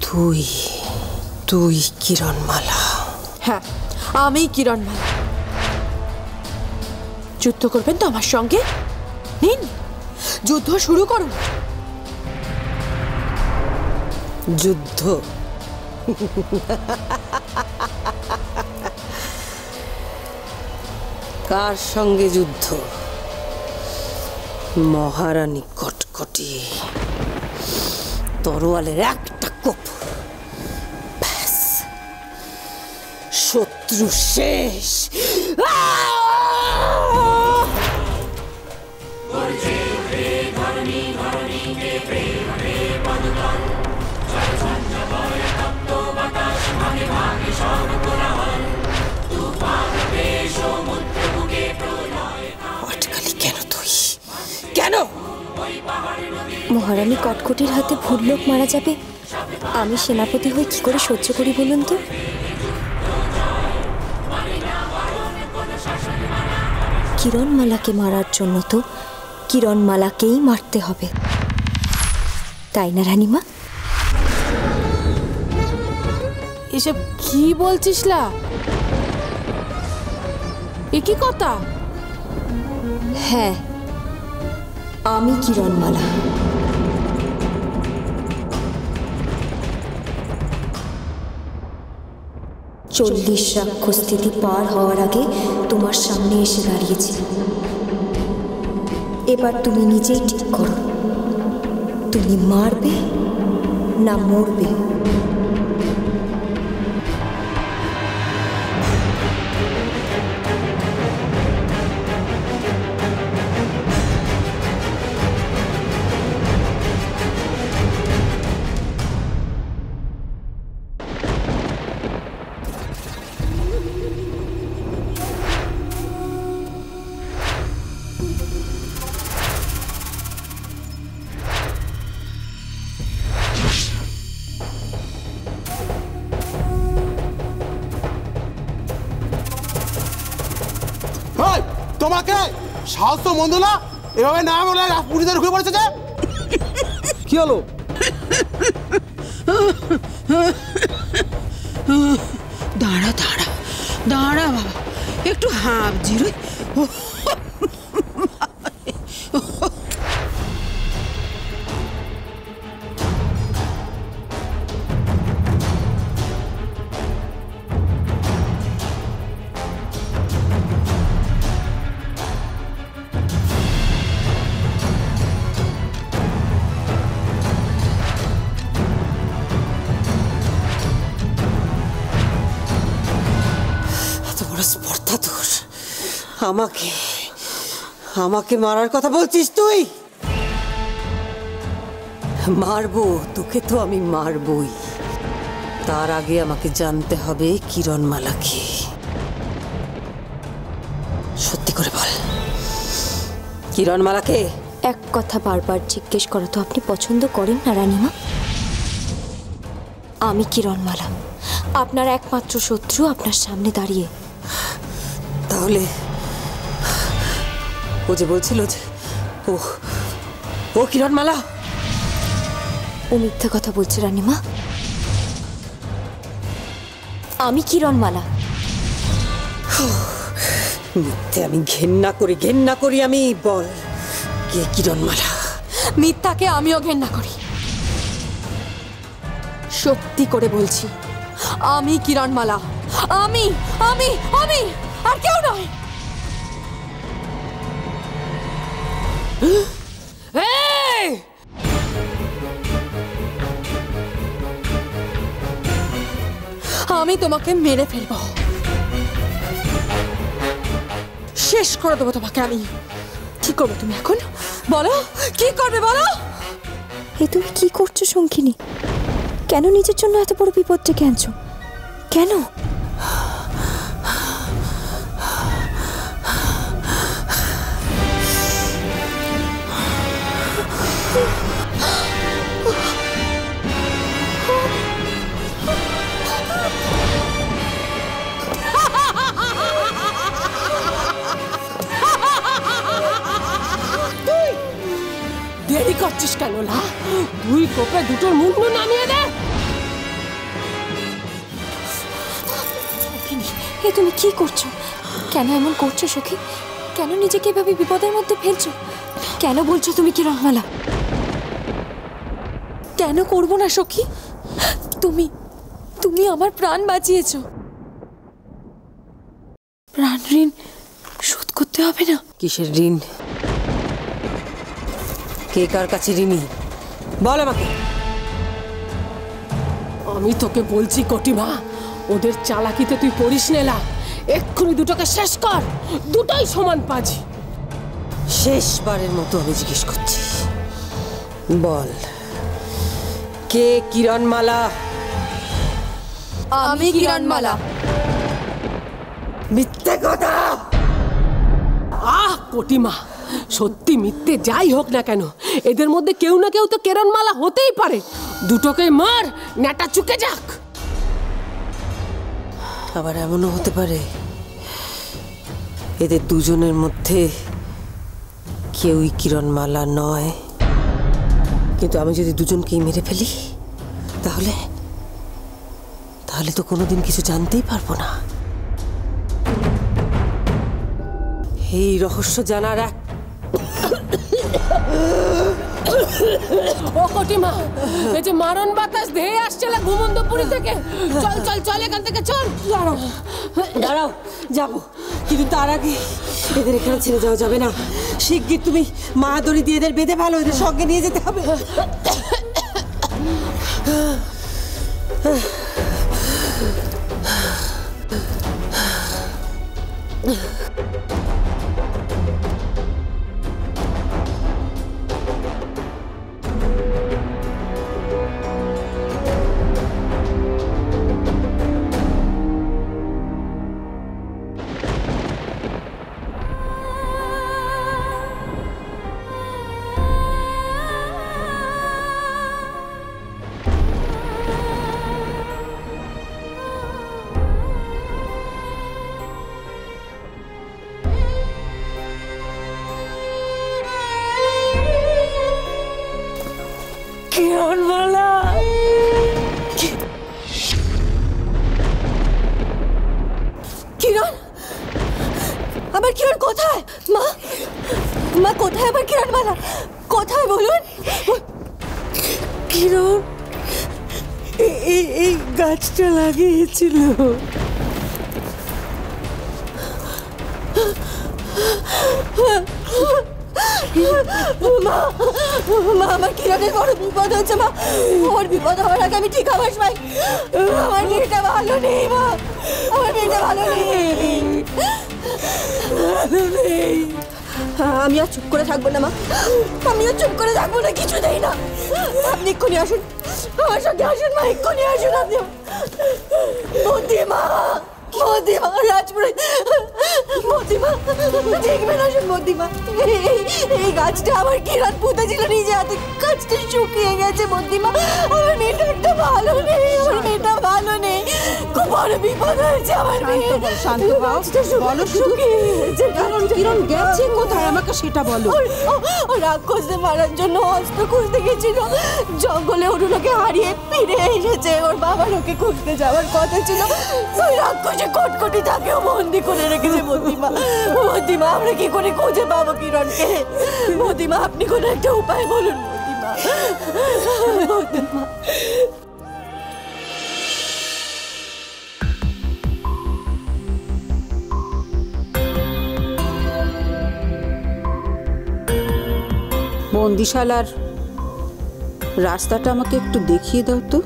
তুই তুই কিরণমালা? হ্যাঁ, আমি কিরণমালা। যুদ্ধ করবেন তো আমার সঙ্গে? নিন, যুদ্ধ শুরু করুন। যুদ্ধ? কার সঙ্গে যুদ্ধ? মহারানী কটকটি। তরোয়ালের একটা কোপ, ব্যাস শত্রু শেষ। আটকালি কেন তুই? কেন? মহারানী কটকটির হাতে ভুললোক মারা যাবে, আমি সেনাপতি হয়ে কি করে সহ্য করি বলুন তো? কিরণমালাকে মারার জন্য তো কিরণমালাকেই মারতে হবে, তাই না রানীমা? এসব কি বলছিস লা? এ কি কথা? হ্যাঁ, আমি কিরণমালা। চল্লিশ রাক্ষসস্থিতি পার হওয়ার আগে তোমার সামনে এসে দাঁড়িয়েছি। এবার তুমি নিজেই ঠিক করো, তুমি মারবে না মরবে? তোমাকে সাহস তো মন্দ না, এভাবে না বলে পুলিশে ঢুকে পড়েছে যে। কি হলো? দাঁড়া দাঁড়া দাঁড়া বাবা, একটু হাঁপ জিরোই। আমাকে আমাকে মারার কথা বলছিস তুই? মারবো তোকে, তো আমি মারবই। তার আগে আমাকে জানতে হবে কিরণমালাকে। সত্যি করে বল, কিরণমালাকে? এক কথা বারবার জিজ্ঞেস করা তো আপনি পছন্দ করেন না রানীমা। আমি কিরণমালা, আপনার একমাত্র শত্রু আপনার সামনে দাঁড়িয়ে। তাহলে ও যে বলছিল যে ও কিরণমালা, ও মিথ্যা কথা বলছে রানীমা। আমি কিরণমালা। মিথ্যে আমি ঘেন্না করি আমি। বল, কে কিরণমালা? মিথ্যাকে আমিও ঘেন্না করি। সত্যি করে বলছি, আমি কিরণমালা। আমি আমি আমি আর কেউ নয়। আমি তোমাকে মেরে ফেলবো, শেষ করে দেবো তোমাকে আমি। কি করবে তুমি এখন? বলো, কি করবে বলো? এ তুমি কি করছো শঙ্খিনী? কেন নিজের জন্য এত বড় বিপদ ডেকে আনছো? কেন? দেরি করছিস কেন লা? দুই কোপে দুটোর মুন্ডু নামিয়ে দে। এ তুমি কি করছো? কেন এমন করছো সখী? কেন নিজেকে এভাবে বিপদের মধ্যে ফেলছো? কেন বলছো তুমি কিরণমালা? কেন করবো না সখী? তুমি তুমি আমার প্রাণ বাঁচিয়েছো। প্রাণ ঋণ শোধ করতে হবে না? কিসের ঋণ? কে কার কাছে ঋণী বল আমাকে। আমি তোকে বলছি কটিমা, ওদের চালাকিতে তুই পড়িস নেলা। এক্ষুনি দুটোকে শেষ কর, দুটোই সমান পাজি। শেষবারের মতো আমি জিজ্ঞেস করছি, বল কে কিরণমালা? আমি কিরণমালা। মিথ্যে কথা। কটিমা, সত্যি মিথ্যে যাই হোক না কেন, এদের মধ্যে কেউ না কেউ তো কিরণমালা হতেই পারে। দুটোকে মার, নেটা চুকে যাক। আবার এমনও হতে পারে এদের দুজনের মধ্যে কেউই কিরণমালা নয়, কিন্তু আমি যদি দুজনকেই মেরে ফেলি তাহলে তাহলে তো কোনোদিন কিছু জানতেই পারবো না। এই রহস্য জানার এক ও কটিমা, এই যে মারণ বাতাস ধেয়ে আসছে ঘুমন্তপুরি থেকে। চল চল চল, এখান থেকে চল। দাঁড়াও, যাবো, কিন্তু তার আগে এদের এখানে ছেড়ে যাওয়া যাবে না। শিগগির তুমি মা দড়ি দিয়ে এদের বেঁধে ভালো, এদের সঙ্গে নিয়ে যেতে হবে। কিরণমালা, কিরণ, আমার কিরণ কোথায়? মা, মা কোথায় আমার কিরণমালা? কোথায় বলুন? কিরণ এই গাছটা লাগিয়েছিল। মা, মা, আমার কিরণের বড় বিপদ হচ্ছে মা। ওর বিপদ হওয়ার আগে আমি ঠিক আবার পাই। আমার মেয়েটা ভালো নেই মা, আমার মেয়েটা ভালো নেই। আমি আর চুপ করে থাকবো না মা, আমি আর চুপ করে থাকবো না, কিছু দেই না। আপনি এক্ষুনি আসুন, আমার সঙ্গে আসুন মা, এক্ষুনি আসুন আপনি। মধ্যিমা, মধ্যিমা, রাজপুরে মধ্যিমা, দেখবেন আসুন মধ্যিমা। এই গাছটা আমার কিরণ পুঁতেছিল নিজে হাতে, গাছটা শুকিয়ে গেছে মধ্যিমা। আমার মেয়েটা একটা ভালো নেই, আমার মেয়েটা ভালো নেই, খুব বড় বিপদ হয়েছে আমার মেয়ে। শান্ত হও, বলো শুধু কিরণ গেছে কোথায়, আমাকে সেটা বলো। ও রাক্ষসদের মারার জন্য অস্ত্র খুঁজতে গেছিল, জঙ্গলে অরুণকে হারিয়ে ফিরে এসেছে। ওর বাবার ওকে খুঁজতে যাওয়ার কথা ছিল, ওই রাক্ষসে কটকটি তাকেও বন্দি করে রেখেছে মধ্যিমা। মধ্যিমা, আমরা কি করে খুঁজে পাবো কিরণকে? মধ্যিমা, আপনি কোনো একটা উপায় বলুন মধ্যিমা। মধ্যিমা, বন্দিশালার রাস্তাটা আমাকে একটু দেখিয়ে দাও তো।